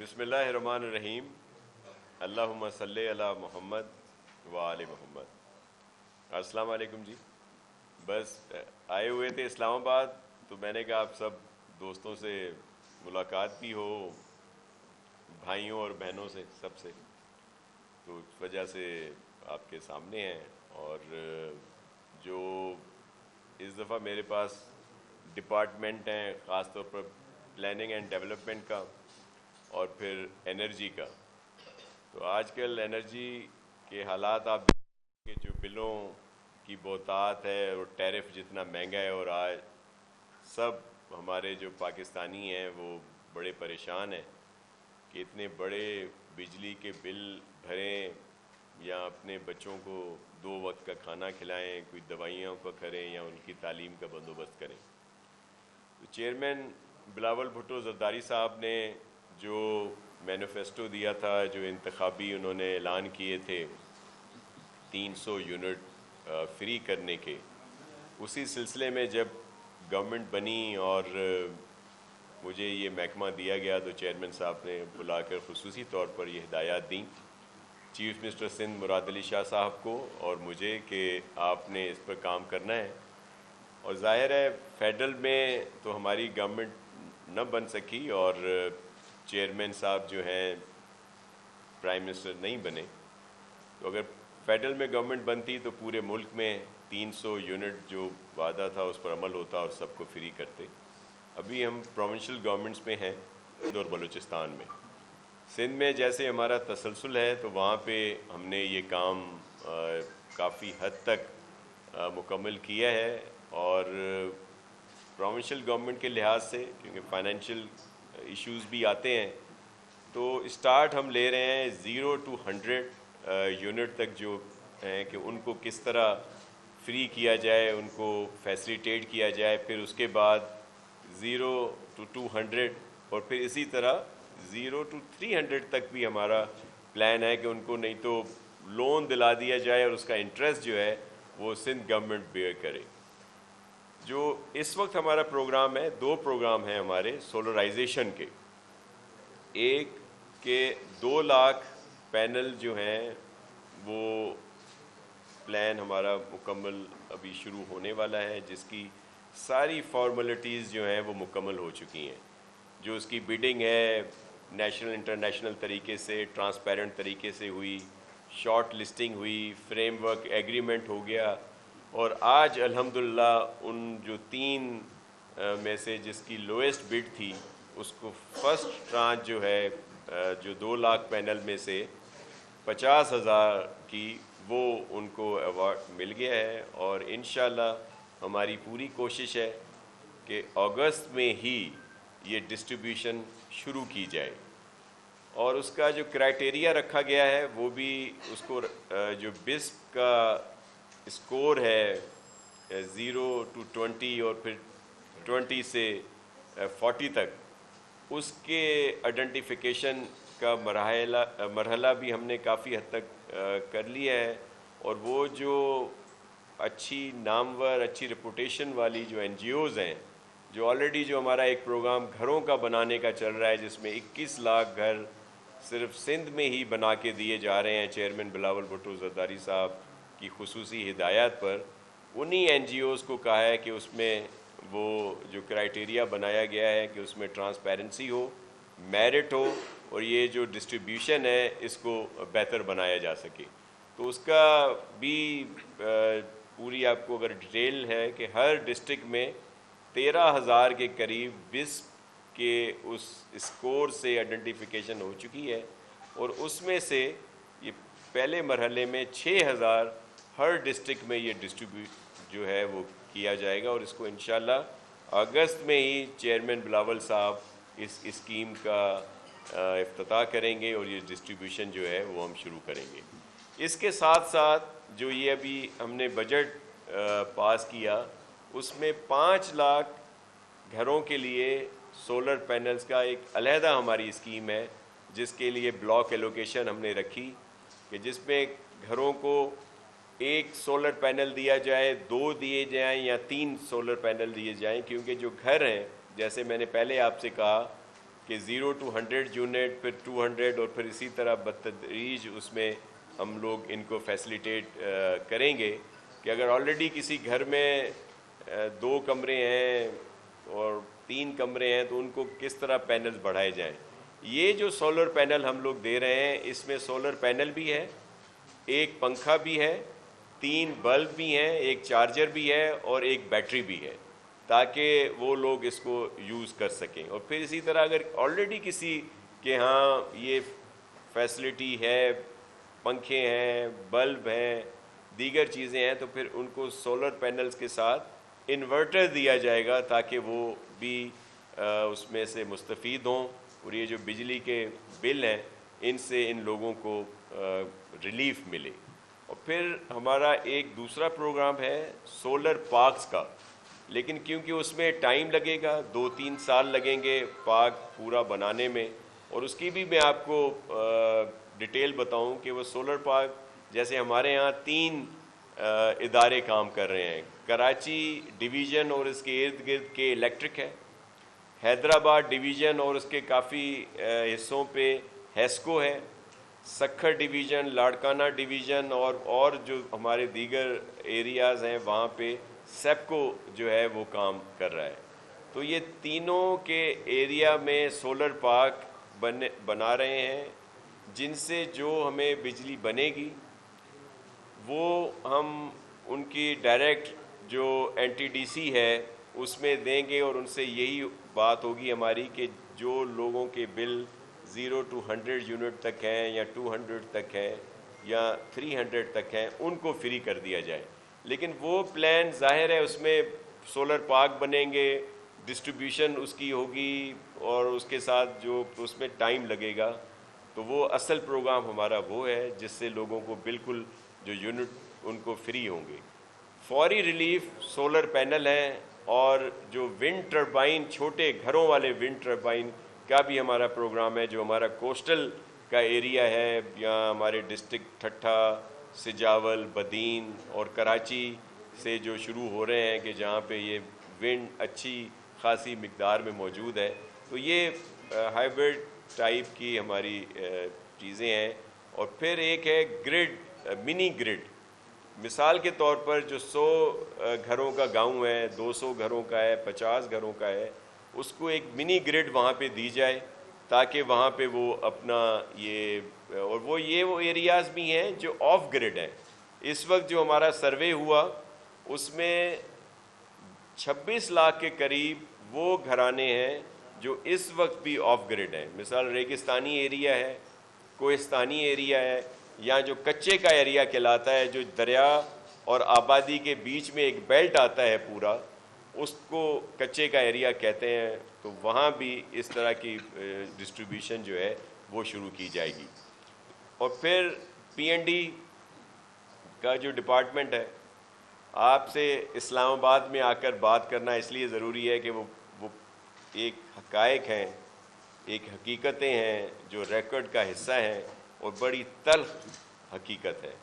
بسم اللہ الرحمن الرحیم۔ اللہم صلی علی محمد و آل محمد۔ السلام علیکم جی۔ بس آئے ہوئے تھے اسلام آباد، تو میں نے کہا آپ سب دوستوں سے ملاقات بھی ہو، بھائیوں اور بہنوں سے سب سے، تو اس وجہ سے آپ کے سامنے ہیں۔ اور جو اس دفعہ میرے پاس ڈپارٹمنٹ ہیں، خاص طور پر پلاننگ اینڈ ڈیولپمنٹ کا اور پھر انرجی کا، تو آج کل انرجی کے حالات آپ دیکھیں کہ جو بلوں کی بہتات ہے اور ٹیرف جتنا مہنگا ہے، اور آج سب ہمارے جو پاکستانی ہیں وہ بڑے پریشان ہیں کہ اتنے بڑے بجلی کے بل بھریں یا اپنے بچوں کو 2 وقت کا کھانا کھلائیں، کوئی دوائیوں کا کریں یا ان کی تعلیم کا بندوبست کریں۔ تو چیئرمین بلاول بھٹو زرداری صاحب نے جو مینیفیسٹو دیا تھا، جو انتخابی انہوں نے اعلان کیے تھے 300 یونٹ فری کرنے کے، اسی سلسلے میں جب گورنمنٹ بنی اور مجھے یہ محکمہ دیا گیا تو چیئرمین صاحب نے بلا کر خصوصی طور پر یہ ہدایات دیں چیف منسٹر سندھ مراد علی شاہ صاحب کو اور مجھے کہ آپ نے اس پر کام کرنا ہے۔ اور ظاہر ہے فیڈرل میں تو ہماری گورنمنٹ نہ بن سکی اور چیئرمین صاحب جو ہیں پرائم منسٹر نہیں بنے، تو اگر فیڈرل میں گورنمنٹ بنتی تو پورے ملک میں 300 یونٹ جو وعدہ تھا اس پر عمل ہوتا اور سب کو فری کرتے۔ ابھی ہم پروونشل گورنمنٹس میں ہیں سندھ اور بلوچستان میں۔ سندھ میں جیسے ہمارا تسلسل ہے تو وہاں پہ ہم نے یہ کام کافی حد تک مکمل کیا ہے، اور پروونشل گورنمنٹ کے لحاظ سے کیونکہ فائنینشیل ایشوز بھی آتے ہیں، تو اسٹارٹ ہم لے رہے ہیں 0 to 100 یونٹ تک جو ہیں کہ ان کو کس طرح فری کیا جائے، ان کو فیسیلیٹیٹ کیا جائے، پھر اس کے بعد 0 to 200 اور پھر اسی طرح 0 to 300 تک بھی ہمارا پلان ہے کہ ان کو نہیں تو لون دلا دیا جائے اور اس کا انٹرسٹ جو ہے وہ سندھ گورنمنٹ بیئر کرے۔ جو اس وقت ہمارا پروگرام ہے، 2 پروگرام ہیں ہمارے سولرائزیشن کے۔ ایک کہ 2 لاکھ پینل جو ہیں وہ پلان ہمارا مکمل ابھی شروع ہونے والا ہے، جس کی ساری فارمیلٹیز جو ہیں وہ مکمل ہو چکی ہیں۔ جو اس کی بیڈنگ ہے نیشنل انٹرنیشنل طریقے سے، ٹرانسپیرنٹ طریقے سے ہوئی، شارٹ لسٹنگ ہوئی، فریم ورک ایگریمنٹ ہو گیا، اور آج الحمدللہ ان جو 3 میں سے جس کی لوئسٹ بڈ تھی اس کو فرسٹ ٹرانچ جو ہے جو 2 لاکھ پینل میں سے 50,000 کی، وہ ان کو ایوارڈ مل گیا ہے، اور انشاءاللہ ہماری پوری کوشش ہے کہ اگست میں ہی یہ ڈسٹریبیوشن شروع کی جائے۔ اور اس کا جو کرائٹیریا رکھا گیا ہے وہ بھی اس کو جو بسپ کا اسکور ہے 0 to 20 اور پھر 20 سے 40 تک، اس کے آئیڈینٹیفیکیشن کا مرحلہ بھی ہم نے کافی حد تک کر لیا ہے، اور وہ جو اچھی نامور اچھی ریپوٹیشن والی جو این جی اوز ہیں، جو آلریڈی جو ہمارا ایک پروگرام گھروں کا بنانے کا چل رہا ہے جس میں 21 لاکھ گھر صرف سندھ میں ہی بنا کے دیے جا رہے ہیں چیئرمین بلاول بھٹو زرداری صاحب کی خصوصی ہدایات پر، انہی این جی اوز کو کہا ہے کہ اس میں وہ جو کرائٹیریا بنایا گیا ہے کہ اس میں ٹرانسپیرنسی ہو، میرٹ ہو، اور یہ جو ڈسٹریبیوشن ہے اس کو بہتر بنایا جا سکے۔ تو اس کا بھی پوری آپ کو اگر ڈیٹیل ہے کہ ہر ڈسٹرکٹ میں 13,000 کے قریب بسپ کے اس اسکور سے آئیڈینٹیفیکیشن ہو چکی ہے، اور اس میں سے یہ پہلے مرحلے میں 6,000 ہر ڈسٹرکٹ میں یہ ڈسٹریبیوٹ جو ہے وہ کیا جائے گا، اور اس کو انشاءاللہ اگست میں ہی چیئرمین بلاول صاحب اس اسکیم کا افتتاح کریں گے اور یہ ڈسٹریبیوشن جو ہے وہ ہم شروع کریں گے۔ اس کے ساتھ ساتھ جو یہ ابھی ہم نے بجٹ پاس کیا، اس میں 5 لاکھ گھروں کے لیے سولر پینلز کا ایک علیحدہ ہماری اسکیم ہے، جس کے لیے بلاک ایلوکیشن ہم نے رکھی کہ جس میں گھروں کو 1 سولر پینل دیا جائے، 2 دیے جائیں یا 3 سولر پینل دیے جائیں، کیونکہ جو گھر ہیں جیسے میں نے پہلے آپ سے کہا کہ 0 to 100 یونٹ، پھر 200، اور پھر اسی طرح بتدریج اس میں ہم لوگ ان کو فیسیلیٹیٹ کریں گے کہ اگر آلریڈی کسی گھر میں 2 کمرے ہیں اور 3 کمرے ہیں تو ان کو کس طرح پینلز بڑھائے جائیں۔ یہ جو سولر پینل ہم لوگ دے رہے ہیں، اس میں سولر پینل بھی ہے، ایک پنکھا بھی ہے، 3 بلب بھی ہیں، ایک چارجر بھی ہے اور ایک بیٹری بھی ہے، تاکہ وہ لوگ اس کو یوز کر سکیں۔ اور پھر اسی طرح اگر آلریڈی کسی کے ہاں یہ فیسلٹی ہے، پنکھے ہیں، بلب ہیں، دیگر چیزیں ہیں، تو پھر ان کو سولر پینلز کے ساتھ انورٹر دیا جائے گا تاکہ وہ بھی اس میں سے مستفید ہوں، اور یہ جو بجلی کے بل ہیں ان سے ان لوگوں کو ریلیف ملے۔ اور پھر ہمارا ایک دوسرا پروگرام ہے سولر پارکس کا، لیکن کیونکہ اس میں ٹائم لگے گا، 2-3 سال لگیں گے پارک پورا بنانے میں، اور اس کی بھی میں آپ کو ڈیٹیل بتاؤں کہ وہ سولر پارک جیسے ہمارے ہاں 3 ادارے کام کر رہے ہیں۔ کراچی ڈویژن اور اس کے ارد گرد کے الیکٹرک ہے، حیدرآباد ڈویژن اور اس کے کافی حصوں پہ ہیسکو ہے، سکھر ڈویژن، لاڑکانہ ڈویژن اور جو ہمارے دیگر ایریاز ہیں وہاں پہ سیپکو جو ہے وہ کام کر رہا ہے۔ تو یہ تینوں کے ایریا میں سولر پارک بنا رہے ہیں، جن سے جو ہمیں بجلی بنے گی وہ ہم ان کی ڈائریکٹ جو NTDC ہے اس میں دیں گے، اور ان سے یہی بات ہوگی ہماری کہ جو لوگوں کے بل 0 to 100 یونٹ تک ہیں یا 200 تک ہیں یا 300 تک ہیں ان کو فری کر دیا جائے۔ لیکن وہ پلان ظاہر ہے اس میں سولر پارک بنیں گے، ڈسٹریبیوشن اس کی ہوگی، اور اس کے ساتھ جو اس میں ٹائم لگے گا، تو وہ اصل پروگرام ہمارا وہ ہے جس سے لوگوں کو بالکل جو یونٹ ان کو فری ہوں گے۔ فوری ریلیف سولر پینل ہیں، اور جو ونڈ ٹربائن، چھوٹے گھروں والے ونڈ ٹربائن کا بھی ہمارا پروگرام ہے، جو ہمارا کوسٹل کا ایریا ہے، یا ہمارے ڈسٹرکٹ ٹھٹھا، سجاول، بدین اور کراچی سے جو شروع ہو رہے ہیں کہ جہاں پہ یہ ونڈ اچھی خاصی مقدار میں موجود ہے۔ تو یہ ہائیبرڈ ٹائپ کی ہماری چیزیں ہیں۔ اور پھر ایک ہے گرڈ، منی گرڈ، مثال کے طور پر جو 100 گھروں کا گاؤں ہے، 200 گھروں کا ہے، 50 گھروں کا ہے، اس کو ایک منی گرڈ وہاں پہ دی جائے تاکہ وہاں پہ وہ اپنا اور وہ ایریاز بھی ہیں جو آف گرڈ ہیں۔ اس وقت جو ہمارا سروے ہوا اس میں 26 لاکھ کے قریب وہ گھرانے ہیں جو اس وقت بھی آف گرڈ ہیں۔ مثال ریگستانی ایریا ہے، کوہستانی ایریا ہے، یا جو کچے کا ایریا کہلاتا ہے، جو دریا اور آبادی کے بیچ میں ایک بیلٹ آتا ہے پورا، اس کو کچے کا ایریا کہتے ہیں۔ تو وہاں بھی اس طرح کی ڈسٹریبیوشن جو ہے وہ شروع کی جائے گی۔ اور پھر PND کا جو ڈپارٹمنٹ ہے، آپ سے اسلام آباد میں آ کر بات کرنا اس لیے ضروری ہے کہ وہ ایک حقائق ہیں، ایک حقیقتیں ہیں جو ریکارڈ کا حصہ ہیں، اور بڑی تلخ حقیقت ہے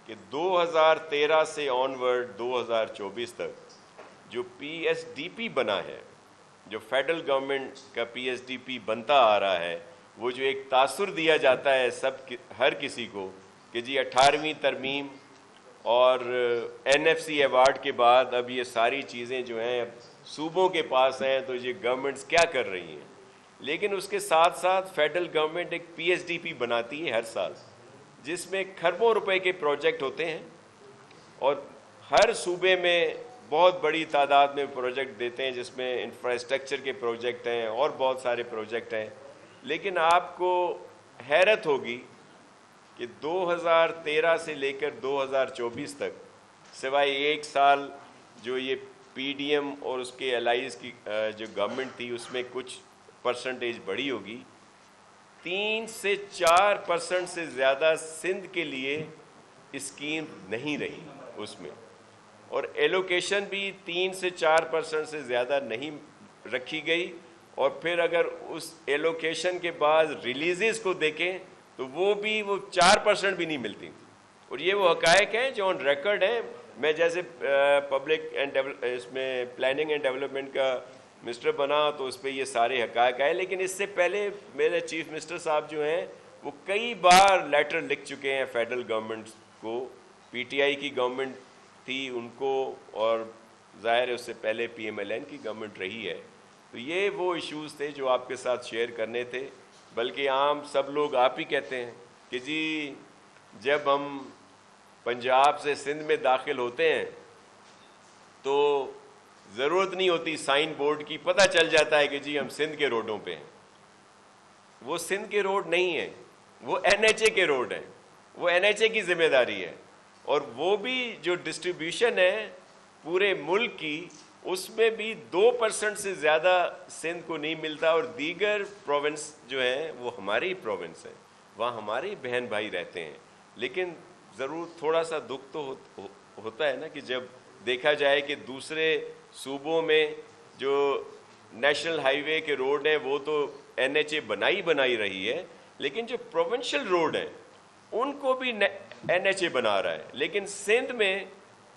کہ 2013 سے آنورڈ 2024 تک جو PSDP بنا ہے، جو فیڈرل گورنمنٹ کا PSDP بنتا آ رہا ہے، وہ جو ایک تاثر دیا جاتا ہے ہر کسی کو کہ جی 18ویں ترمیم اور NFC ایوارڈ کے بعد اب یہ ساری چیزیں جو ہیں اب صوبوں کے پاس ہیں، تو یہ گورنمنٹس کیا کر رہی ہیں۔ لیکن اس کے ساتھ ساتھ فیڈرل گورنمنٹ ایک PSDP بناتی ہے ہر سال، جس میں کھربوں روپے کے پروجیکٹ ہوتے ہیں، اور ہر صوبے میں بہت بڑی تعداد میں پروجیکٹ دیتے ہیں، جس میں انفراسٹرکچر کے پروجیکٹ ہیں اور بہت سارے پروجیکٹ ہیں۔ لیکن آپ کو حیرت ہوگی کہ 2013 سے لے کر 2024 تک سوائے ایک سال جو یہ PDM اور اس کے الائز کی جو گورنمنٹ تھی اس میں کچھ پرسنٹیج بڑی ہوگی، 3 سے 4% سے زیادہ سندھ کے لیے اسکیم نہیں رہی اس میں، اور ایلوکیشن بھی 3 سے 4% سے زیادہ نہیں رکھی گئی۔ اور پھر اگر اس ایلوکیشن کے بعد ریلیزز کو دیکھیں تو وہ 4% بھی نہیں ملتی۔ اور یہ وہ حقائق ہیں جو آن ریکارڈ ہیں۔ میں جیسے پبلک اینڈ اس میں پلاننگ اینڈ ڈیولپمنٹ کا مسٹر بنا تو اس پہ یہ سارے حقائق آئے. لیکن اس سے پہلے میرے چیف منسٹر صاحب جو ہیں وہ کئی بار لیٹر لکھ چکے ہیں فیڈرل گورنمنٹ کو. پی ٹی آئی کی گورنمنٹ تھی ان کو, اور ظاہر ہے اس سے پہلے پی ایم ایل این کی گورنمنٹ رہی ہے. تو یہ وہ ایشوز تھے جو آپ کے ساتھ شیئر کرنے تھے. بلکہ عام سب لوگ آپ ہی کہتے ہیں کہ جی جب ہم پنجاب سے سندھ میں داخل ہوتے ہیں تو ضرورت نہیں ہوتی سائن بورڈ کی, پتہ چل جاتا ہے کہ جی ہم سندھ کے روڈوں پہ ہیں. وہ سندھ کے روڈ نہیں ہیں, وہ این ایچ اے کے روڈ ہیں, وہ این ایچ اے کی ذمہ داری ہے. اور وہ بھی جو ڈسٹریبیوشن ہے پورے ملک کی, اس میں بھی 2% سے زیادہ سندھ کو نہیں ملتا, اور دیگر پروونس جو ہیں وہ ہماری پروونس ہیں, وہاں ہمارے بہن بھائی رہتے ہیں. لیکن ضرور تھوڑا سا دکھ تو ہوتا ہے نا کہ جب دیکھا جائے کہ دوسرے صوبوں میں جو نیشنل ہائی وے کے روڈ ہیں وہ تو این ایچ اے بنائی رہی ہے, لیکن جو پروونشل روڈ ہیں ان کو بھی این ایچ اے بنا رہا ہے. لیکن سندھ میں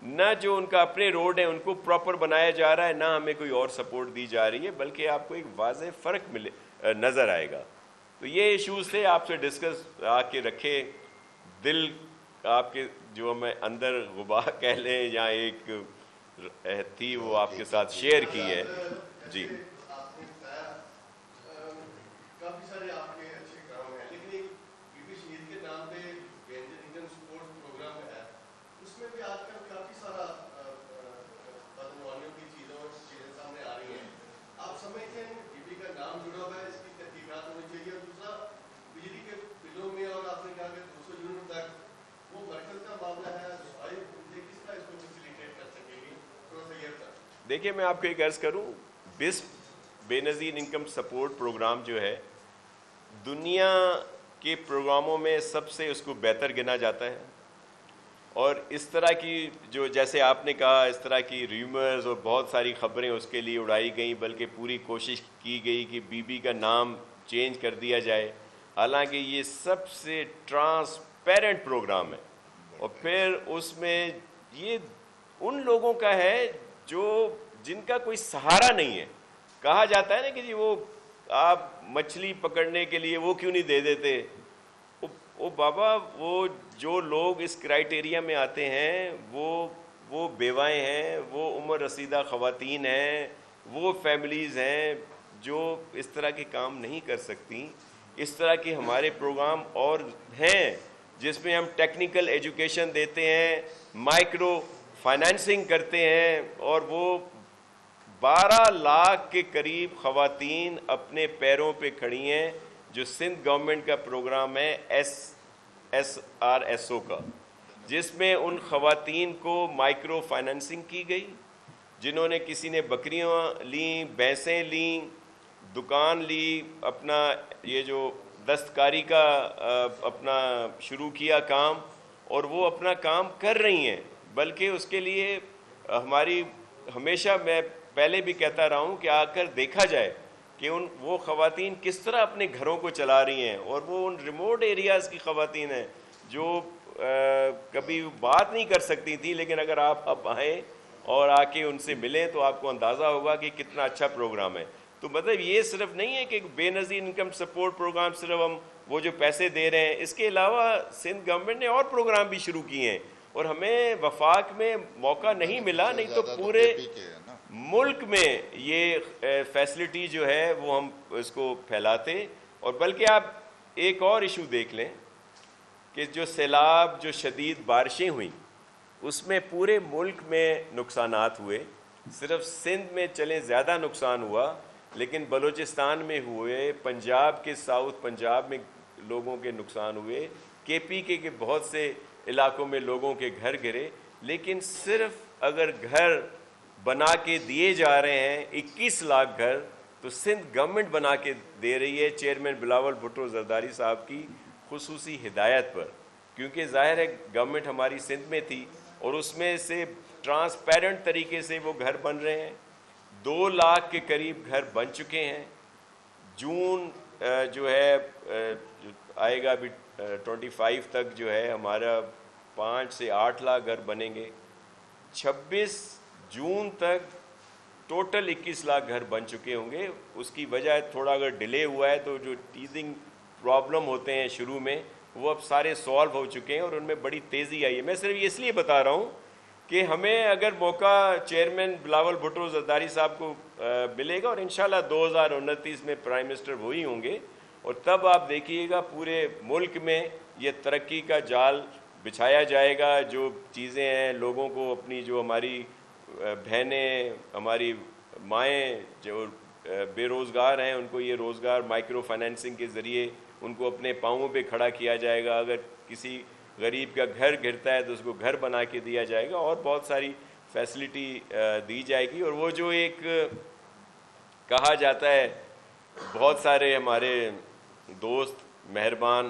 نہ جو ان کا اپنے روڈ ہیں ان کو پراپر بنایا جا رہا ہے, نہ ہمیں کوئی اور سپورٹ دی جا رہی ہے, بلکہ آپ کو ایک واضح فرق نظر آئے گا. تو یہ ایشوز تھے آپ سے ڈسکس آ کے رکھے. دل آپ کے جو ہمیں اندر غبار کہہ لیں یا ایک تھی وہ آپ کے ساتھ شیئر کی ہے. جی کافی سارے آپ کے اچھے کام ہیں, لیکن ایک بی بی شہید کے نام پہ انڈین سپورٹس پروگرام ہے, اس میں بھی آج کل کافی سارا بدعنوانیوں کی چیزیں سامنے آ رہی ہیں. آپ سمجھتے ہیں بی بی کا نام جڑا ہوا ہے, اس کی تحقیقات ہونی چاہیے. اور دوسرا بجلی کے بلوں میں, اور آپ نے کہا کہ 200 یونٹ تک وہ مرکز کا معاملہ ہے, کس طرح اس کو فیسیلیٹیٹ کر سکے گی, تھوڑا سا یہ بتا. دیکھیے میں آپ کو ایک عرض کروں, بے نظیر انکم سپورٹ پروگرام جو ہے دنیا کے پروگراموں میں سب سے اس کو بہتر گنا جاتا ہے. اور اس طرح کی جو جیسے آپ نے کہا اس طرح کی ریومرز اور بہت ساری خبریں اس کے لیے اڑائی گئیں, بلکہ پوری کوشش کی گئی کہ بی بی کا نام چینج کر دیا جائے. حالانکہ یہ سب سے ٹرانسپیرنٹ پروگرام ہے, اور پھر اس میں یہ ان لوگوں کا ہے جن کا کوئی سہارا نہیں ہے. کہا جاتا ہے نا کہ جی وہ آپ مچھلی پکڑنے کے لیے وہ کیوں نہیں دے دیتے. وہ بابا وہ جو لوگ اس کرائٹیریا میں آتے ہیں وہ بیوائیں ہیں, وہ عمر رسیدہ خواتین ہیں, وہ فیملیز ہیں جو اس طرح کے کام نہیں کر سکتی. اس طرح کے ہمارے پروگرام اور ہیں جس میں ہم ٹیکنیکل ایجوکیشن دیتے ہیں, مائکرو فائنانسنگ کرتے ہیں, اور وہ 12 لاکھ کے قریب خواتین اپنے پیروں پہ کھڑی ہیں. جو سندھ گورنمنٹ کا پروگرام ہے ایس آر ایس او کا, جس میں ان خواتین کو مائکرو فائنانسنگ کی گئی, جنہوں نے کسی نے بکریاں لیں, بھینسیں لیں, دکان لی, اپنا یہ جو دستکاری کا اپنا شروع کیا کام, اور وہ اپنا کام کر رہی ہیں. بلکہ اس کے لیے ہماری ہمیشہ میں پہلے بھی کہتا رہا ہوں کہ آ کر دیکھا جائے کہ وہ خواتین کس طرح اپنے گھروں کو چلا رہی ہیں. اور وہ ان ریموٹ ایریاز کی خواتین ہیں جو کبھی بات نہیں کر سکتی تھی, لیکن اگر آپ اب آئیں اور آ کے ان سے ملیں تو آپ کو اندازہ ہوگا کہ کتنا اچھا پروگرام ہے. تو مطلب یہ صرف نہیں ہے کہ بے نظیر انکم سپورٹ پروگرام صرف ہم وہ جو پیسے دے رہے ہیں, اس کے علاوہ سندھ گورنمنٹ نے اور پروگرام بھی شروع کیے ہیں, اور ہمیں وفاق میں موقع نہیں ملا, نہیں تو پورے ملک میں یہ فیسلٹی جو ہے وہ ہم اس کو پھیلاتے. اور بلکہ آپ ایک اور ایشو دیکھ لیں کہ جو سیلاب, جو شدید بارشیں ہوئیں, اس میں پورے ملک میں نقصانات ہوئے. صرف سندھ میں چلیں زیادہ نقصان ہوا, لیکن بلوچستان میں ہوئے, پنجاب کے ساؤتھ پنجاب میں لوگوں کے نقصان ہوئے, کے پی کے بہت سے علاقوں میں لوگوں کے گھر گرے. لیکن صرف اگر گھر بنا کے دیے جا رہے ہیں 21 لاکھ گھر, تو سندھ گورنمنٹ بنا کے دے رہی ہے چیئرمین بلاول بھٹو زرداری صاحب کی خصوصی ہدایت پر, کیونکہ ظاہر ہے گورنمنٹ ہماری سندھ میں تھی, اور اس میں سے ٹرانسپیرنٹ طریقے سے وہ گھر بن رہے ہیں. 2 لاکھ کے قریب گھر بن چکے ہیں. جون جو ہے آئے گا ابھی 25 تک جو ہے ہمارا 5 سے 8 لاکھ گھر بنیں گے. 26 جون تک ٹوٹل 21 لاکھ گھر بن چکے ہوں گے. اس کی وجہ تھوڑا اگر ڈیلے ہوا ہے تو جو ٹیزنگ پرابلم ہوتے ہیں شروع میں وہ اب سارے سالو ہو چکے ہیں اور ان میں بڑی تیزی آئی ہے. میں صرف اس لیے بتا رہا ہوں کہ ہمیں اگر موقع چیئرمین بلاول بھٹو زرداری صاحب کو ملے گا اور انشاءاللہ 2029 میں پرائم منسٹر وہی ہوں گے, اور تب آپ دیکھیے گا پورے ملک میں یہ ترقی کا جال بچھایا جائے گا. جو چیزیں ہیں لوگوں کو اپنی, جو ہماری بہنیں, ہماری مائیں جو بے روزگار ہیں, ان کو یہ روزگار مائکرو فائنینسنگ کے ذریعے ان کو اپنے پاؤں پہ کھڑا کیا جائے گا. اگر کسی غریب کا گھر گرتا ہے تو اس کو گھر بنا کے دیا جائے گا, اور بہت ساری فیسلٹی دی جائے گی. اور وہ جو ایک کہا جاتا ہے, بہت سارے ہمارے دوست مہربان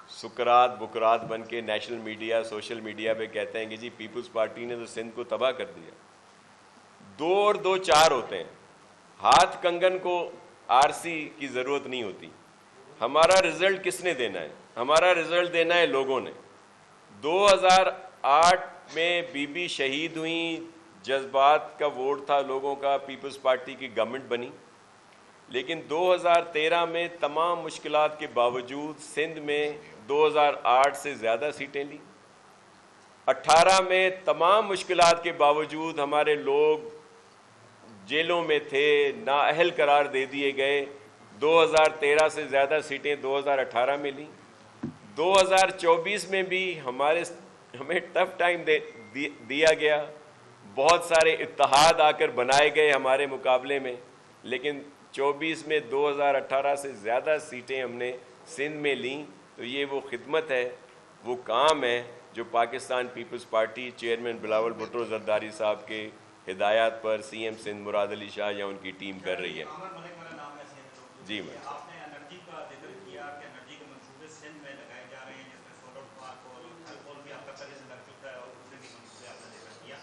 سکرات بکرات بن کے نیشنل میڈیا سوشل میڈیا پہ کہتے ہیں کہ جی پیپلز پارٹی نے تو سندھ کو تباہ کر دیا. 2 اور 2 4 ہوتے ہیں. ہاتھ کنگن کو آر سی کی ضرورت نہیں ہوتی. ہمارا رزلٹ کس نے دینا ہے؟ ہمارا رزلٹ دینا ہے لوگوں نے. 2008 میں بی بی شہید ہوئیں, جذبات کا ووٹ تھا لوگوں کا, پیپلز پارٹی کی گورنمنٹ بنی. لیکن 2013 میں تمام مشکلات کے باوجود سندھ میں 2008 سے زیادہ سیٹیں لیں. 18 میں تمام مشکلات کے باوجود ہمارے لوگ جیلوں میں تھے, نااہل قرار دے دیے گئے. 2013 سے زیادہ سیٹیں 2018 میں لیں. 2024 میں بھی ہمیں ٹف ٹائم دیا گیا. بہت سارے اتحاد آ کر بنائے گئے ہمارے مقابلے میں, لیکن 24 میں 2018 سے زیادہ سیٹیں ہم نے سندھ میں لیں. تو یہ وہ خدمت ہے, وہ کام ہے جو Pakistan Peoples Party chairman Bilawal Bhutto Zardari صاحب کے ہدایات پر سی ایم سندھ مراد علی شاہ یا ان کی ٹیم کر رہی ہے. جی میں آپ نے انرجی کا ذکر کیا کہ انرجی کے منصوبے سندھ میں لگائے جا رہے ہیں, جس میں سولر پارک اور الکول بھی آپ کا پہلے سے لگ چکا ہے, اور دوسرے بھی منصوبے آپ نے ذکر کیا.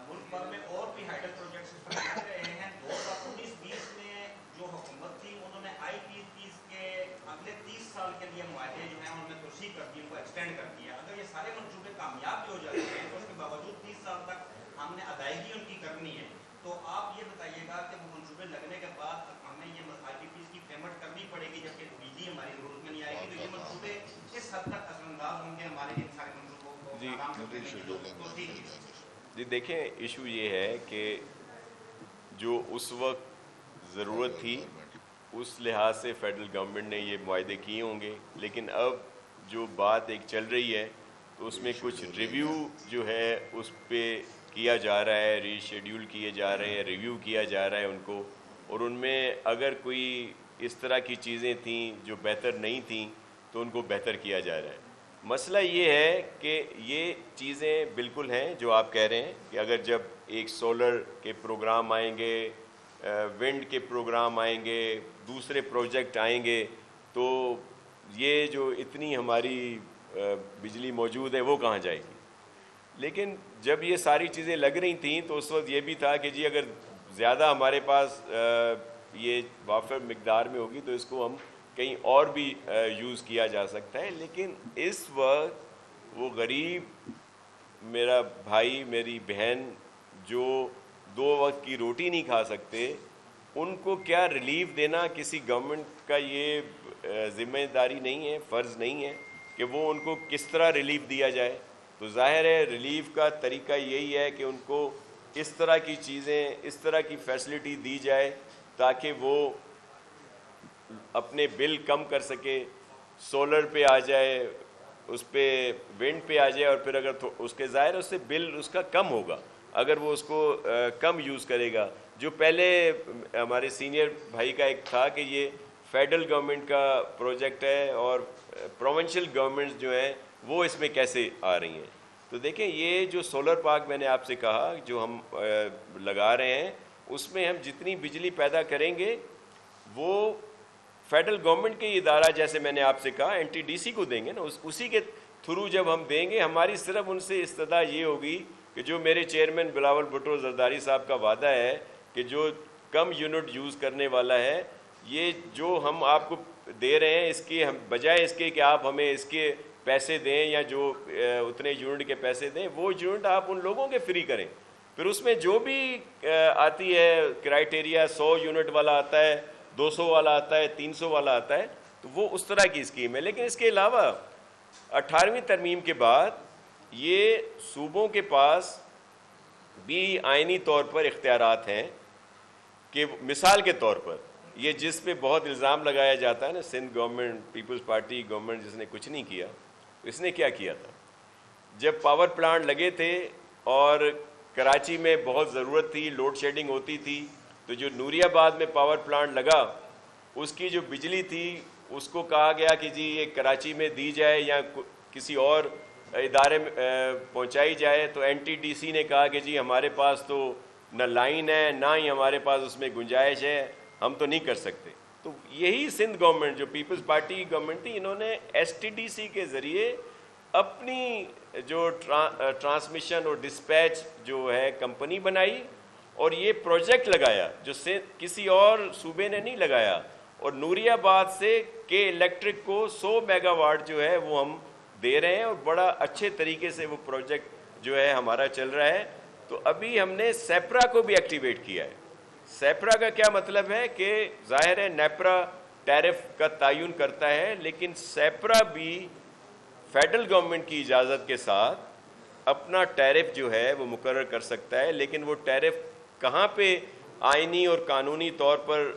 ملک بھر میں اور بھی ہائیڈل پروجیکٹس اس پر لگ رہے ہیں. 2019-20 میں جو حکومت تھی انہوں نے آئی پی پیز کے اگلے 30 سال کے لیے معاہدے جو ہیں ان میں توسیع کر دی, ان کو ایکسٹینڈ کر دیا. اگر یہ سارے منصوبے کامیاب بھی ہو جاتے ہیں تو اس کے باوجود 30 سال تک ہم نے ادائیگی ان کی کرنی ہے. تو آپ یہ بتائیے گا کہ وہ منصوبے لگنے کے بعد ہمیں یہ آئی پی پیز کی پیمنٹ کرنی پڑے گی جبکہ بجلی ہماری ضرورت میں نہیں آئے گی, تو یہ منصوبے کس حد تک اثر انداز ہوں گے ہمارے ان سارے منصوبوں کو ناکام کرنے میں جو توسیع کی؟ جی دیکھیں, ایشو یہ ہے کہ جو اس وقت ضرورت تھی اس لحاظ سے فیڈرل گورنمنٹ نے یہ معاہدے کیے ہوں گے, لیکن اب جو بات ایک چل رہی ہے تو اس میں کچھ ریویو جو ہے اس پہ کیا جا رہا ہے, ری شیڈیول کیے جا رہے ہیں, ریویو کیا جا رہا ہے ان کو, اور ان میں اگر کوئی اس طرح کی چیزیں تھیں جو بہتر نہیں تھیں تو ان کو بہتر کیا جا رہا ہے. مسئلہ یہ ہے کہ یہ چیزیں بالکل ہیں جو آپ کہہ رہے ہیں کہ اگر جب ایک سولر کے پروگرام آئیں گے, ونڈ کے پروگرام آئیں گے, دوسرے پروجیکٹ آئیں گے, تو یہ جو اتنی ہماری بجلی موجود ہے وہ کہاں جائے گی. لیکن جب یہ ساری چیزیں لگ رہی تھیں تو اس وقت یہ بھی تھا کہ جی اگر زیادہ ہمارے پاس یہ وافر مقدار میں ہوگی تو اس کو ہم کہیں اور بھی یوز کیا جا سکتا ہے. لیکن اس وقت وہ غریب میرا بھائی میری بہن جو 2 وقت کی روٹی نہیں کھا سکتے, ان کو کیا ریلیف دینا کسی گورنمنٹ کا یہ ذمہ داری نہیں ہے, فرض نہیں ہے کہ وہ ان کو کس طرح ریلیف دیا جائے. تو ظاہر ہے ریلیف کا طریقہ یہی ہے کہ ان کو اس طرح کی چیزیں, اس طرح کی فیسلٹی دی جائے تاکہ وہ اپنے بل کم کر سکے. سولر پہ آ جائے, اس پہ ونڈ پہ آ جائے, اور پھر اگر اس کے ظاہر اس سے بل اس کا کم ہوگا اگر وہ اس کو کم یوز کرے گا. جو پہلے ہمارے سینئر بھائی کا ایک تھا کہ یہ فیڈرل گورنمنٹ کا پروجیکٹ ہے اور پروونشل گورنمنٹس جو ہیں وہ اس میں کیسے آ رہی ہیں. تو دیکھیں یہ جو سولر پارک میں نے آپ سے کہا جو ہم لگا رہے ہیں, اس میں ہم جتنی بجلی پیدا کریں گے وہ فیڈرل گورنمنٹ کے ادارہ, جیسے میں نے آپ سے کہا این ٹی ڈی سی کو دیں گے نا, اسی کے تھرو جب ہم دیں گے. ہماری صرف ان سے استدعا یہ ہوگی کہ جو میرے چیئرمین بلاول بھٹو زرداری صاحب کا وعدہ ہے کہ جو کم یونٹ یوز کرنے والا ہے, یہ جو ہم آپ کو دے رہے ہیں اس کے ہم بجائے اس کے کہ آپ ہمیں اس کے پیسے دیں یا جو اتنے یونٹ کے پیسے دیں, وہ یونٹ آپ ان لوگوں کے فری کریں پھر اس میں جو بھی آتی ہے کرائٹیریا 100 یونٹ والا آتا ہے, 200 والا آتا ہے, 300 والا آتا ہے, تو وہ اس طرح کی اسکیم ہے. لیکن اس کے علاوہ 18ویں ترمیم کے بعد یہ صوبوں کے پاس بھی آئینی طور پر اختیارات ہیں کہ مثال کے طور پر یہ جس پہ بہت الزام لگایا جاتا ہے نا, Sindh government, Peoples Party government جس نے کچھ نہیں کیا, اس نے کیا کیا تھا؟ جب پاور پلانٹ لگے تھے اور کراچی میں بہت ضرورت تھی, لوڈ شیڈنگ ہوتی تھی, تو جو نوری آباد میں پاور پلانٹ لگا اس کی جو بجلی تھی اس کو کہا گیا کہ جی یہ کراچی میں دی جائے یا کسی اور ادارے میں پہنچائی جائے. تو این ٹی ڈی سی نے کہا کہ جی ہمارے پاس تو نہ لائن ہے, نہ ہی ہمارے پاس اس میں گنجائش ہے, ہم تو نہیں کر سکتے. تو یہی سندھ گورنمنٹ جو پیپلز پارٹی کی گورنمنٹ تھی, انہوں نے ایس ٹی ڈی سی کے ذریعے اپنی جو ٹرانسمیشن اور ڈسپیچ جو ہے کمپنی بنائی اور یہ پروجیکٹ لگایا جو کسی اور صوبے نے نہیں لگایا. اور نوری آباد سے کے الیکٹرک کو 100 میگا واٹ جو ہے وہ ہم دے رہے ہیں, اور بڑا اچھے طریقے سے وہ پروجیکٹ جو ہے ہمارا چل رہا ہے. تو ابھی ہم نے سیپرا کو بھی ایکٹیویٹ کیا ہے. سیپرا کا کیا مطلب ہے کہ ظاہر ہے نیپرا ٹیرف کا تعین کرتا ہے, لیکن سیپرا بھی فیڈرل گورنمنٹ کی اجازت کے ساتھ اپنا ٹیرف جو ہے وہ مقرر کر سکتا ہے. لیکن وہ ٹیرف کہاں پہ آئینی اور قانونی طور پر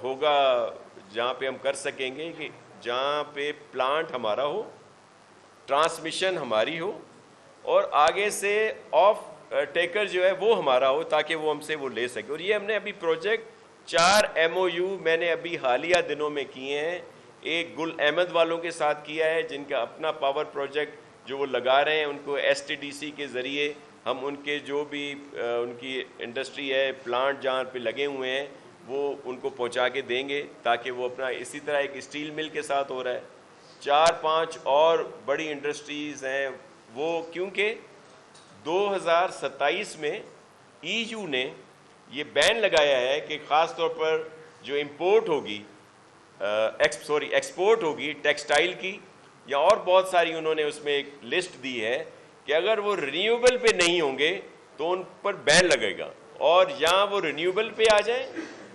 ہوگا, جہاں پہ ہم کر سکیں گے کہ جہاں پہ پلانٹ ہمارا ہو, ٹرانسمیشن ہماری ہو, اور آگے سے آف ٹیکر جو ہے وہ ہمارا ہو تاکہ وہ ہم سے وہ لے سکے. اور یہ ہم نے ابھی پروجیکٹ 4 ایم او یو میں نے ابھی حالیہ دنوں میں کیے ہیں. ایک گل احمد والوں کے ساتھ کیا ہے جن کا اپنا پاور پروجیکٹ جو وہ لگا رہے ہیں, ان کو ایس ٹی ڈی سی کے ذریعے ہم ان کے جو بھی ان کی انڈسٹری ہے, پلانٹ جہاں پہ لگے ہوئے ہیں, وہ ان کو پہنچا کے دیں گے تاکہ وہ اپنا, اسی طرح ایک اسٹیل مل کے ساتھ ہو رہا ہے, 4-5 اور بڑی انڈسٹریز ہیں وہ, کیونکہ 2027 میں ای یو نے یہ بین لگایا ہے کہ خاص طور پر جو امپورٹ ہوگی ایکسپورٹ ہوگی ٹیکسٹائل کی یا اور بہت ساری, انہوں نے اس میں ایک لسٹ دی ہے کہ اگر وہ رینیوبل پہ نہیں ہوں گے تو ان پر بین لگے گا, اور یا وہ رینیوبل پہ آ جائیں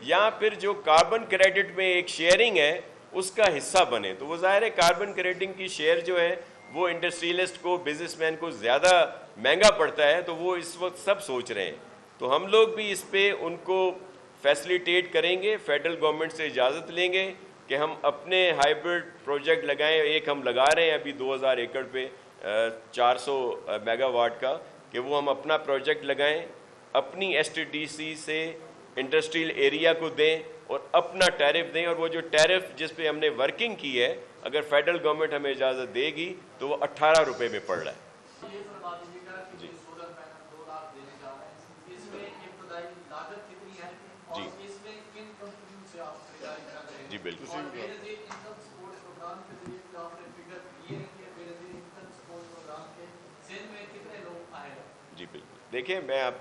یا پھر جو کاربن کریڈٹ میں ایک شیئرنگ ہے اس کا حصہ بنے. تو وہ ظاہر ہے کاربن کریڈٹ کی شیئر جو ہے وہ انڈسٹریلسٹ کو, بزنس مین کو زیادہ مہنگا پڑتا ہے, تو وہ اس وقت سب سوچ رہے ہیں. تو ہم لوگ بھی اس پہ ان کو فیسلیٹیٹ کریں گے, فیڈرل گورنمنٹ سے اجازت لیں گے کہ ہم اپنے ہائیبرڈ پروجیکٹ لگائیں. ایک ہم لگا رہے ہیں ابھی 2000 ایکڑ پہ 400 میگا واٹ کا, کہ وہ ہم اپنا پروجیکٹ لگائیں, اپنی ایس ٹی ڈی سی سے انڈسٹریل ایریا کو دیں اور اپنا ٹیرف دیں. اور وہ جو ٹیرف جس پہ ہم نے ورکنگ کی ہے, اگر فیڈرل گورنمنٹ ہمیں اجازت دے گی تو وہ 18 روپے میں پڑ رہا ہے. جی جی بالکل جی بالکل. دیکھیں میں آپ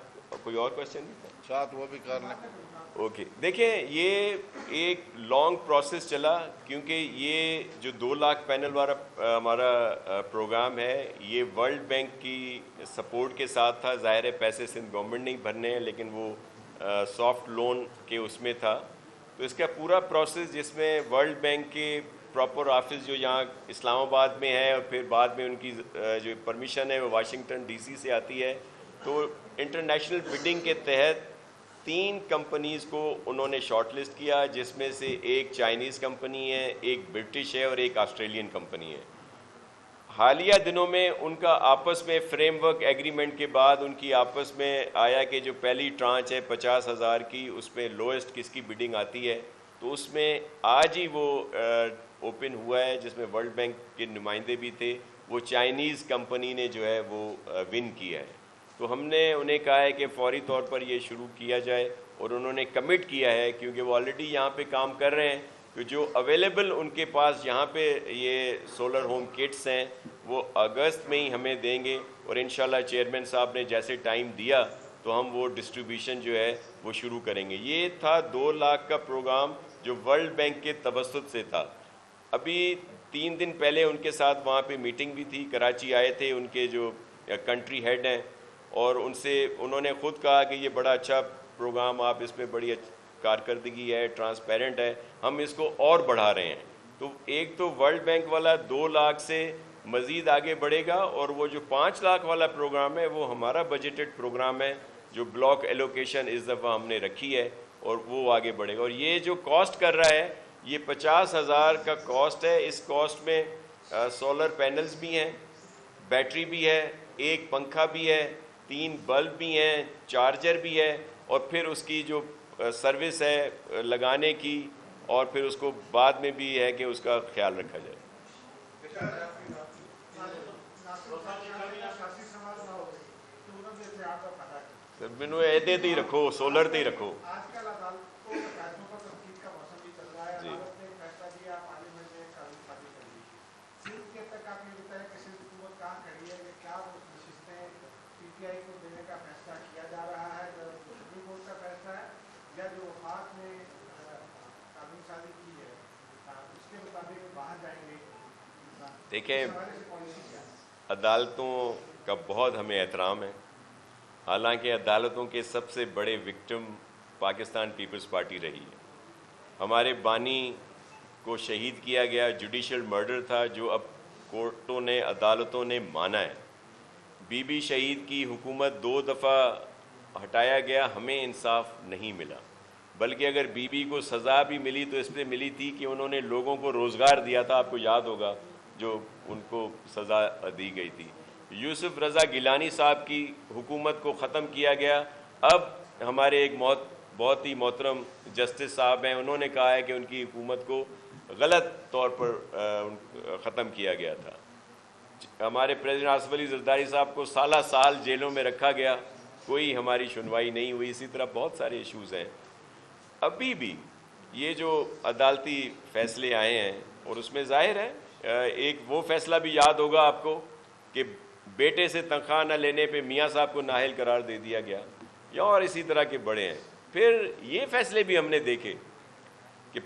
کوئی اور کوشچن ساتھ وہ بھی کر لیں. اوکے, دیکھیں یہ ایک لانگ پروسیس چلا, کیونکہ یہ جو 2 لاکھ پینل والا ہمارا پروگرام ہے یہ ورلڈ بینک کی سپورٹ کے ساتھ تھا. ظاہر ہے پیسے سندھ گورنمنٹ نہیں بھرنے ہیں, لیکن وہ سافٹ لون کے اس میں تھا. تو اس کا پورا پروسیس جس میں ورلڈ بینک کے پراپر آفس جو یہاں اسلام آباد میں ہے, اور پھر بعد میں ان کی جو پرمیشن ہے وہ واشنگٹن ڈی سی سے آتی ہے. تو انٹرنیشنل بڈنگ کے تحت 3 کمپنیز کو انہوں نے شارٹ لسٹ کیا, جس میں سے ایک چائنیز کمپنی ہے, ایک برٹش ہے اور ایک آسٹریلین کمپنی ہے. حالیہ دنوں میں ان کا آپس میں فریم ورک ایگریمنٹ کے بعد ان کی آپس میں آیا کہ جو پہلی ٹرانچ ہے 50,000 کی, اس میں لوئسٹ کس کی بڈنگ آتی ہے. تو اس میں آج ہی وہ اوپن ہوا ہے جس میں ورلڈ بینک کے نمائندے بھی تھے. وہ چائنیز کمپنی نے جو ہے وہ ون کیا ہے. تو ہم نے انہیں کہا ہے کہ فوری طور پر یہ شروع کیا جائے, اور انہوں نے کمٹ کیا ہے کیونکہ وہ آلریڈی یہاں پہ کام کر رہے ہیں. تو جو اویلیبل ان کے پاس یہاں پہ یہ سولر ہوم کٹس ہیں وہ اگست میں ہی ہمیں دیں گے, اور انشاءاللہ چیئرمین صاحب نے جیسے ٹائم دیا تو ہم وہ ڈسٹریبیوشن جو ہے وہ شروع کریں گے. یہ تھا 2 لاکھ کا پروگرام جو ورلڈ بینک کے توسط سے تھا. ابھی 3 دن پہلے ان کے ساتھ وہاں پہ میٹنگ بھی تھی, کراچی آئے تھے ان کے جو کنٹری ہیڈ ہیں, اور ان سے انہوں نے خود کہا کہ یہ بڑا اچھا پروگرام، آپ اس میں بڑی کارکردگی ہے، ٹرانسپیرنٹ ہے، ہم اس کو اور بڑھا رہے ہیں۔ تو ایک تو ورلڈ بینک والا 2 لاکھ سے مزید آگے بڑھے گا، اور وہ جو 5 لاکھ والا پروگرام ہے وہ ہمارا بجٹڈ پروگرام ہے جو بلاک ایلوکیشن اس دفعہ ہم نے رکھی ہے، اور وہ آگے بڑھے گا۔ اور یہ جو کاسٹ کر رہا ہے یہ 50,000 کا کاسٹ ہے۔ اس کاسٹ میں سولر پینلز بھی ہیں، بیٹری بھی ہے، 1 پنکھا بھی ہے، 3 بلب بھی ہیں، چارجر بھی ہے، اور پھر اس کی جو سروس ہے لگانے کی، اور پھر اس کو بعد میں بھی ہے کہ اس کا خیال رکھا جائے۔ مینو ایدے تے ہی رکھو، سولر تے ہی رکھو۔ آج کل عدالتوں کے فیصلوں پر تنقید کا موسم بھی چل رہا ہے۔ عدالت نے فیصلہ دیا، پارلیمنٹ نے قانون سازی کر لی۔ سندھ کے تک آپ یہ بتائیں کہ سندھ حکومت کہاں کھڑی ہے کہ کیا وہ نشستیں پی ٹی آئی کو دینے کا فیصلہ کیا جا رہا ہے جو سپریم کورٹ کا فیصلہ ہے، یا جو وفاق نے قانون سازی کی ہے اس کے مطابق باہر جائیں گے؟ دیکھیں، عدالتوں کا بہت ہمیں احترام ہے، حالانکہ عدالتوں کے سب سے بڑے وکٹم پاکستان پیپلز پارٹی رہی ہے۔ ہمارے بانی کو شہید کیا گیا، جوڈیشل مرڈر تھا جو اب کورٹوں نے، عدالتوں نے مانا ہے۔ بی بی شہید کی حکومت 2 دفعہ ہٹایا گیا، ہمیں انصاف نہیں ملا، بلکہ اگر بی بی کو سزا بھی ملی تو اس پہ ملی تھی کہ انہوں نے لوگوں کو روزگار دیا تھا، آپ کو یاد ہوگا جو ان کو سزا دی گئی تھی۔ یوسف رضا گیلانی صاحب کی حکومت کو ختم کیا گیا۔ اب ہمارے ایک بہت ہی محترم جسٹس صاحب ہیں، انہوں نے کہا ہے کہ ان کی حکومت کو غلط طور پر ختم کیا گیا تھا۔ ہمارے پریزیڈنٹ آصف علی زرداری صاحب کو سالہ سال جیلوں میں رکھا گیا، کوئی ہماری سنوائی نہیں ہوئی۔ اسی طرح بہت سارے ایشوز ہیں۔ ابھی بھی یہ جو عدالتی فیصلے آئے ہیں، اور اس میں ظاہر ہے ایک وہ فیصلہ بھی یاد ہوگا آپ کو کہ بیٹے سے تنخواہ نہ لینے پہ میاں صاحب کو نااہل قرار دے دیا گیا، یا اور اسی طرح کے بڑے ہیں۔ پھر یہ فیصلے بھی ہم نے دیکھے کہ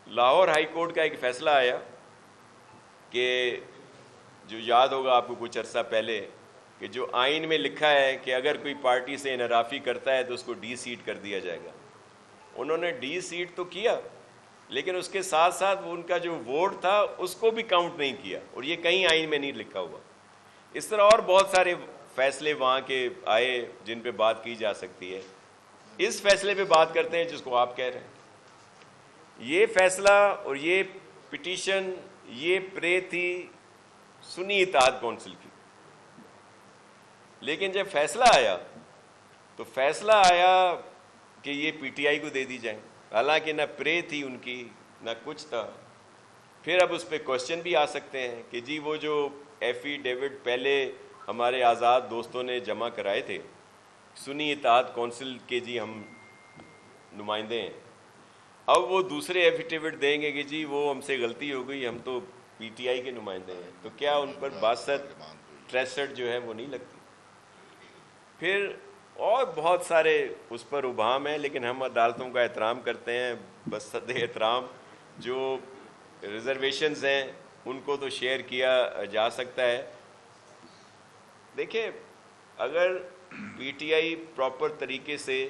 لاہور ہائی کورٹ کا ایک فیصلہ آیا کہ جو یاد ہوگا آپ کو کچھ عرصہ پہلے، کہ جو آئین میں لکھا ہے کہ اگر کوئی پارٹی سے انحرافی کرتا ہے تو اس کو ڈی سیٹ کر دیا جائے گا۔ انہوں نے ڈی سیٹ تو کیا، لیکن اس کے ساتھ ساتھ ان کا جو ووٹ تھا اس کو بھی کاؤنٹ نہیں کیا، اور یہ کہیں آئین میں نہیں لکھا ہوا۔ اس طرح اور بہت سارے فیصلے وہاں کے آئے جن پہ بات کی جا سکتی ہے۔ اس فیصلے پہ بات کرتے ہیں جس کو آپ کہہ رہے ہیں۔ یہ فیصلہ اور یہ پٹیشن یہ پرے تھی سنی اتحاد کونسل کی، لیکن جب فیصلہ آیا تو فیصلہ آیا کہ یہ پی ٹی آئی کو دے دی جائیں، حالانکہ نہ پرے تھی ان کی نہ کچھ تھا۔ پھر اب اس پہ کوشچن بھی آ سکتے ہیں کہ جی وہ جو ایفیڈیوٹ پہلے ہمارے آزاد دوستوں نے جمع کرائے تھے سنی اتحاد کونسل کے، جی ہم نمائندے ہیں، اب وہ دوسرے ایفیڈیوٹ دیں گے کہ جی وہ ہم سے غلطی ہو گئی، ہم تو پی ٹی آئی کے نمائندے ہیں، تو کیا ان پر 62-63 جو ہے وہ نہیں لگتی؟ پھر اور بہت سارے اس پر ابہام ہیں، لیکن ہم عدالتوں کا احترام کرتے ہیں، بس صد احترام۔ جو ریزرویشنز ہیں ان کو تو شیئر کیا جا سکتا ہے۔ دیکھیں، اگر پی ٹی آئی پراپر طریقے سے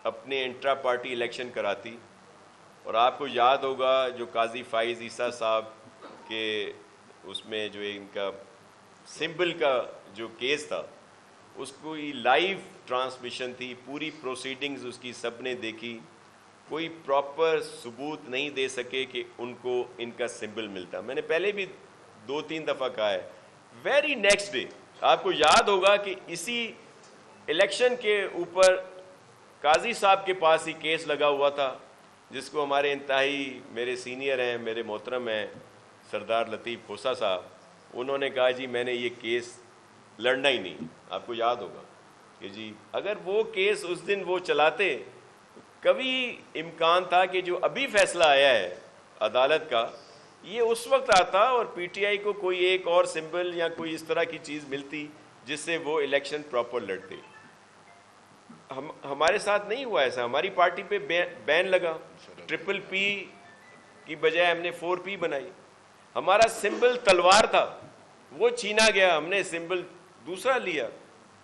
اپنے انٹرا پارٹی الیکشن کراتی، اور آپ کو یاد ہوگا جو قاضی فائز عیسیٰ صاحب کے اس میں جو ان کا سمبل کا جو کیس تھا، اس کو لائیو ٹرانسمیشن تھی، پوری پروسیڈنگز اس کی سب نے دیکھی، کوئی پراپر ثبوت نہیں دے سکے کہ ان کو ان کا سمبل ملتا۔ میں نے پہلے بھی 2-3 دفعہ کہا ہے، ویری نیکسٹ ڈے آپ کو یاد ہوگا کہ اسی الیکشن کے اوپر قاضی صاحب کے پاس ہی کیس لگا ہوا تھا، جس کو ہمارے انتہائی میرے سینئر ہیں، میرے محترم ہیں سردار لطیف کھوسہ صاحب، انہوں نے کہا جی میں نے یہ کیس لڑنا ہی نہیں۔ آپ کو یاد ہوگا کہ جی اگر وہ کیس اس دن وہ چلاتے، کبھی امکان تھا کہ جو ابھی فیصلہ آیا ہے عدالت کا یہ اس وقت آتا اور پی ٹی آئی کو کوئی ایک اور سمبل یا کوئی اس طرح کی چیز ملتی جس سے وہ الیکشن پراپر لڑتے۔ ہمارے ساتھ نہیں ہوا ایسا، ہماری پارٹی پہ بین لگا، ٹرپل پی کی بجائے ہم نے 4P بنائی۔ ہمارا سمبل تلوار تھا، وہ چھینا گیا، ہم نے سمبل دوسرا لیا۔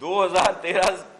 2013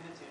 NHA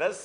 10